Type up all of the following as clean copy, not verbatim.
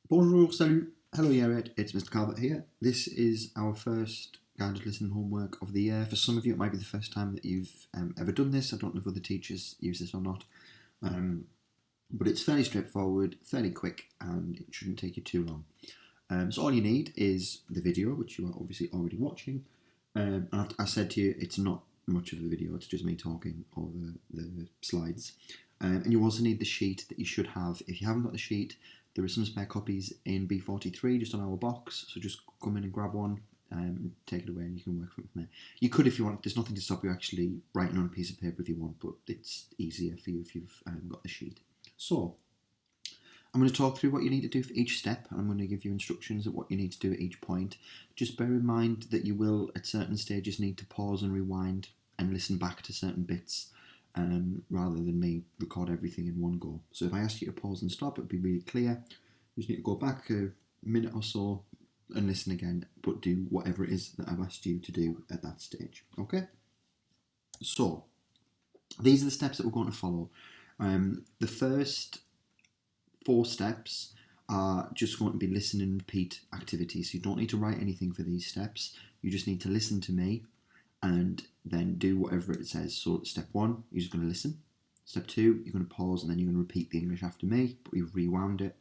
Bonjour, salut. Hello, Yared. It's Mr. Calvert here. This is our first guided listening homework of the year. For some of you, it might be the first time that you've ever done this. I don't know if other teachers use this or not. But it's fairly straightforward, fairly quick, and it shouldn't take you too long. So all you need is the video, which you are obviously already watching. And I said to you, it's not much of a video. It's just me talking over the slides. And you also need the sheet that you should have. If you haven't got the sheet, there are some spare copies in B43 just on our box. So just come in and grab one, take it away, and you can work from it from there. You could if you want. There's nothing to stop you actually writing on a piece of paper if you want, but it's easier for you if you've got the sheet. So I'm going to talk through what you need to do for each step, and I'm going to give you instructions of what you need to do at each point. Just bear in mind that you will, at certain stages, need to pause and rewind and listen back to certain bits, rather than me record everything in one go. So if I ask you to pause and stop, it'll be really clear. You just need to go back a minute or so and listen again, but do whatever it is that I've asked you to do at that stage. Okay? So, these are the steps that we're going to follow. The first 4 steps are just going to be listen and repeat activities. So you don't need to write anything for these steps. You just need to listen to me and then do whatever it says. So step 1, you're just going to listen. Step 2, you're going to pause and then you're going to repeat the English after me, but you've rewound it.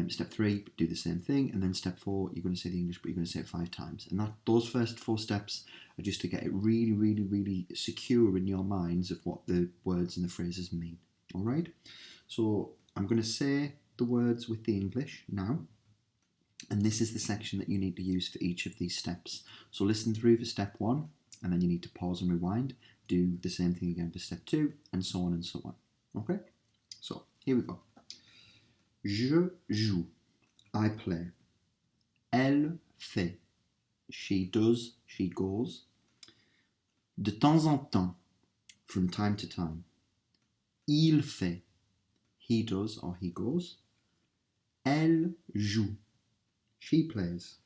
Step 3, do the same thing, and then step 4, you're going to say the English, but you're going to say it 5 times. And those first 4 steps are just to get it really, really, really secure in your minds of what the words and the phrases mean. All right? So I'm going to say the words with the English now, and this is the section that you need to use for each of these steps. So listen through for step 1, and then you need to pause and rewind. Do the same thing again for step 2, and so on and so on. Okay? So here we go. Je joue. I play. Elle fait. She does. She goes. De temps en temps. From time to time. Il fait. He does or he goes. Elle joue. She plays.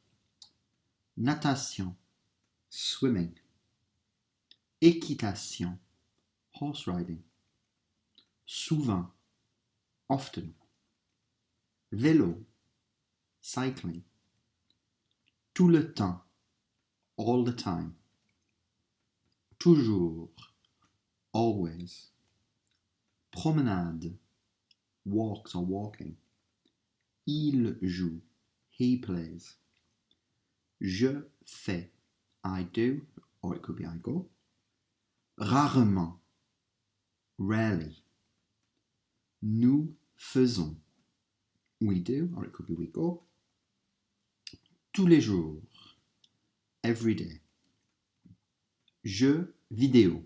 Natation. Swimming. Équitation. Horse riding. Souvent. Often. Vélo. Cycling. Tout le temps. All the time. Toujours. Always. Promenade. Walks or walking. Il joue. He plays. Je fais. I do, or it could be I go. Rarement. Rarely. Nous faisons. We do, or it could be we go. Tous les jours. Every day. Jeux vidéo.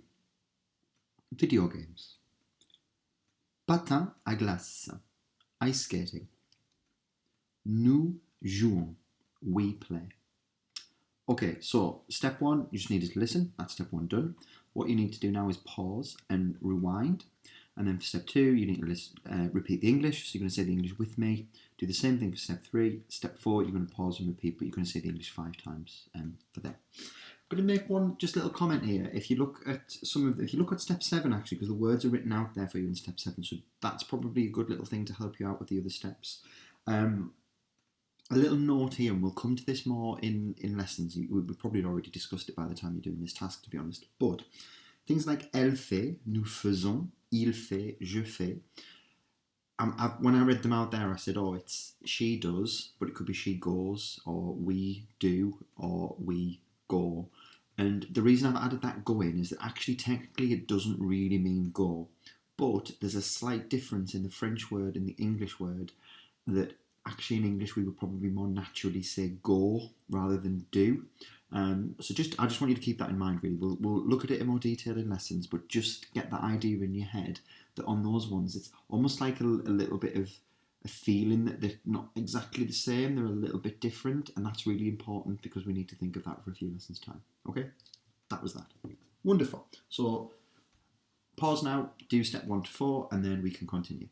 Video games. Patin à glace. Ice skating. Nous jouons. We play. Okay, so step 1, you just needed to listen. That's step 1 done. What you need to do now is pause and rewind. And then for step 2, you need to repeat the English. So you're going to say the English with me. Do the same thing for step 3. Step 4, you're going to pause and repeat, but you're going to say the English 5 times for that. I'm going to make one just little comment here. If you look at step 7 actually, because the words are written out there for you in step 7, so that's probably a good little thing to help you out with the other steps. A little note here, and we'll come to this more in lessons. We've probably already discussed it by the time you're doing this task, to be honest. But things like elle fait, nous faisons, il fait, je fais. When I read them out there, I said, oh, it's she does, but it could be she goes, or we do, or we go. And the reason I've added that go in is that actually technically it doesn't really mean go, but there's a slight difference in the French word and the English word that actually in English we would probably more naturally say go rather than do. So I just want you to keep that in mind really. We'll look at it in more detail in lessons, but just get that idea in your head that on those ones it's almost like a little bit of a feeling that they're not exactly the same, they're a little bit different, and that's really important because we need to think of that for a few lessons time. Okay, that was that. Wonderful. So pause now, do step 1 to 4, and then we can continue.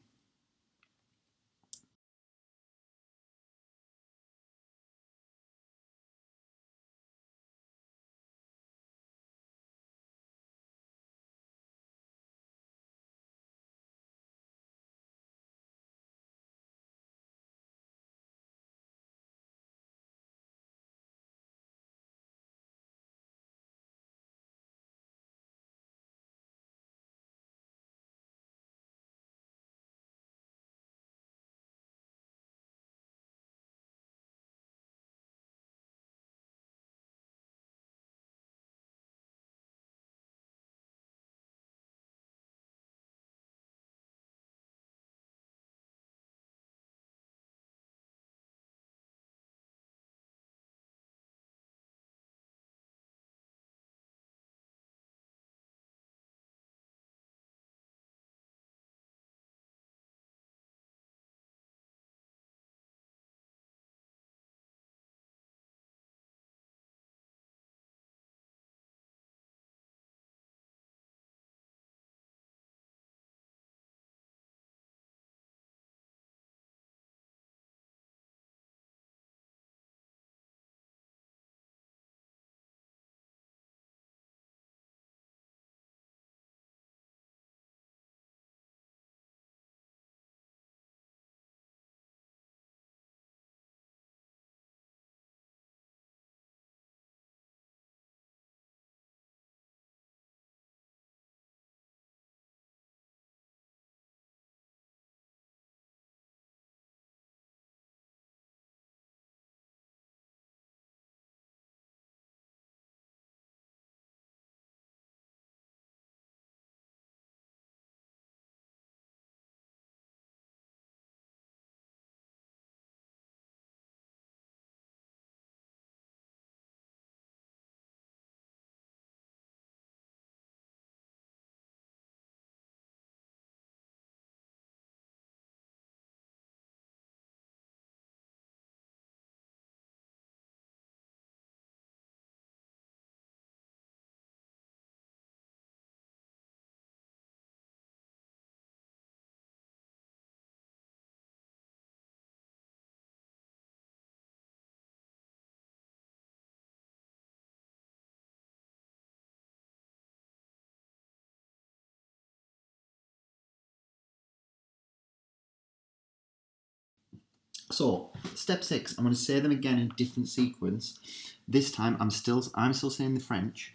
So, step 6, I'm going to say them again in different sequence. This time, I'm still saying the French,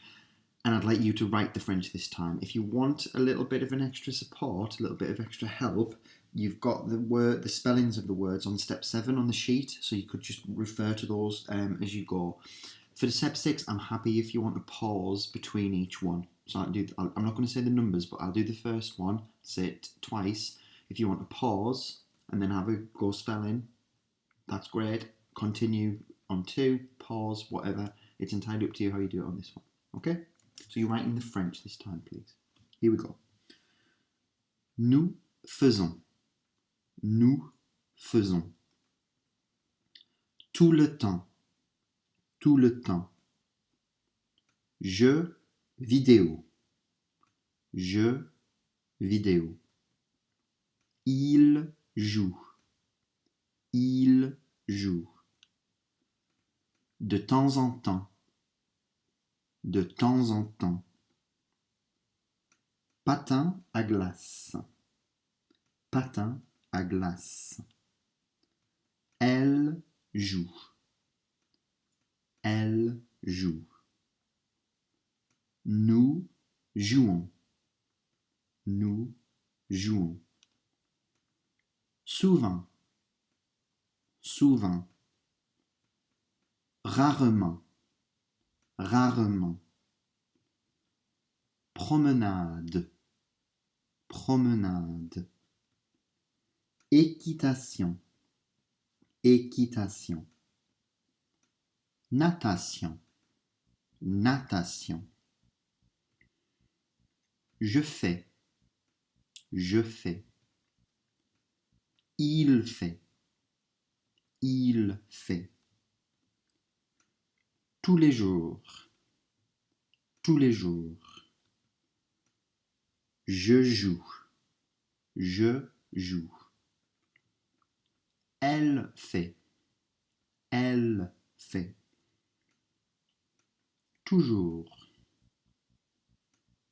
and I'd like you to write the French this time. If you want a little bit of an extra support, a little bit of extra help, you've got the spellings of the words on step 7 on the sheet, so you could just refer to those as you go. For step 6, I'm happy if you want to pause between each one. So I'm not going to say the numbers, but I'll do the first one, say it twice. If you want to pause and then have a go spelling, that's great. Continue on 2, pause, whatever. It's entirely up to you how you do it on this one. Okay? So you're writing the French this time, please. Here we go. Nous faisons. Nous faisons. Tout le temps. Tout le temps. Jeux vidéo. Jeux vidéo. Il joue. Il joue. De temps en temps. De temps en temps. Patin à glace. Patin à glace. Elle joue. Elle joue. Nous jouons. Nous jouons. Souvent. Souvent. Rarement. Rarement. Promenade. Promenade. Équitation. Équitation. Natation. Natation. Je fais. Je fais. Il fait. Il fait. Tous les jours. Tous les jours. Je joue. Je joue. Elle fait. Elle fait. Toujours.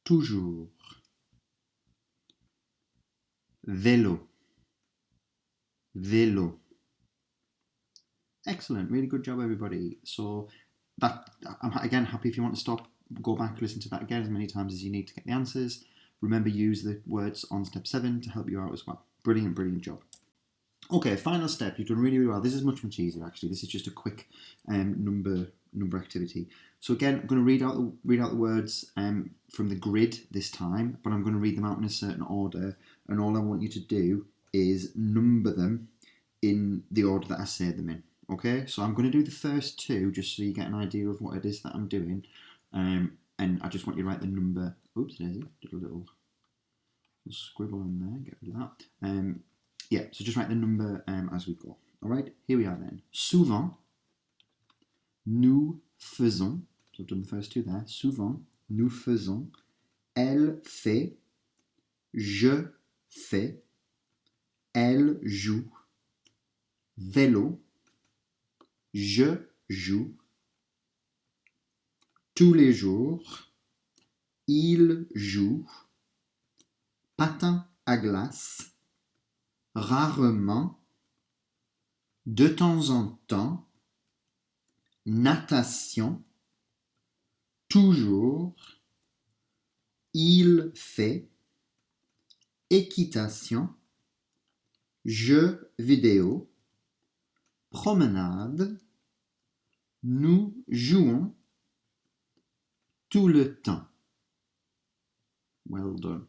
Toujours. Vélo. Vélo. Excellent. Really good job, everybody. So that I'm again happy if you want to stop, go back, listen to that again as many times as you need to get the answers. Remember, use the words on step 7 to help you out as well. Brilliant, brilliant job. Okay, final step. You've done really, really well. This is much easier, actually. This is just a quick number activity. So again, I'm going to read out the words from the grid this time, but I'm going to read them out in a certain order, and all I want you to do is number them in the order that I say them in. Okay, so I'm going to do the first 2 just so you get an idea of what it is that I'm doing, and I just want you to write the number. Oops, daisy, did a little scribble in there. Get rid of that. Yeah, so just write the number as we go. All right, here we are then. Souvent, nous faisons. So I've done the first 2 there. Souvent, nous faisons. Elle fait. Je fais. Elle joue. Vélo. Je joue. Tous les jours. Il joue. Patin à glace. Rarement. De temps en temps. Natation. Toujours. Il fait. Équitation. Jeux vidéo. Promenade. Nous jouons. Tout le temps. Well done.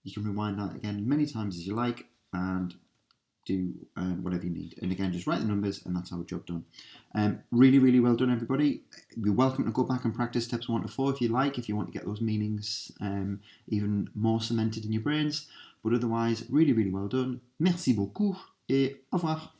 You can rewind that again many times as you like and do whatever you need. And again, just write the numbers and that's our job done. Really, really well done, everybody. You're welcome to go back and practice steps 1 to 4 if you like, if you want to get those meanings even more cemented in your brains. But otherwise, really, really well done. Merci beaucoup et au revoir.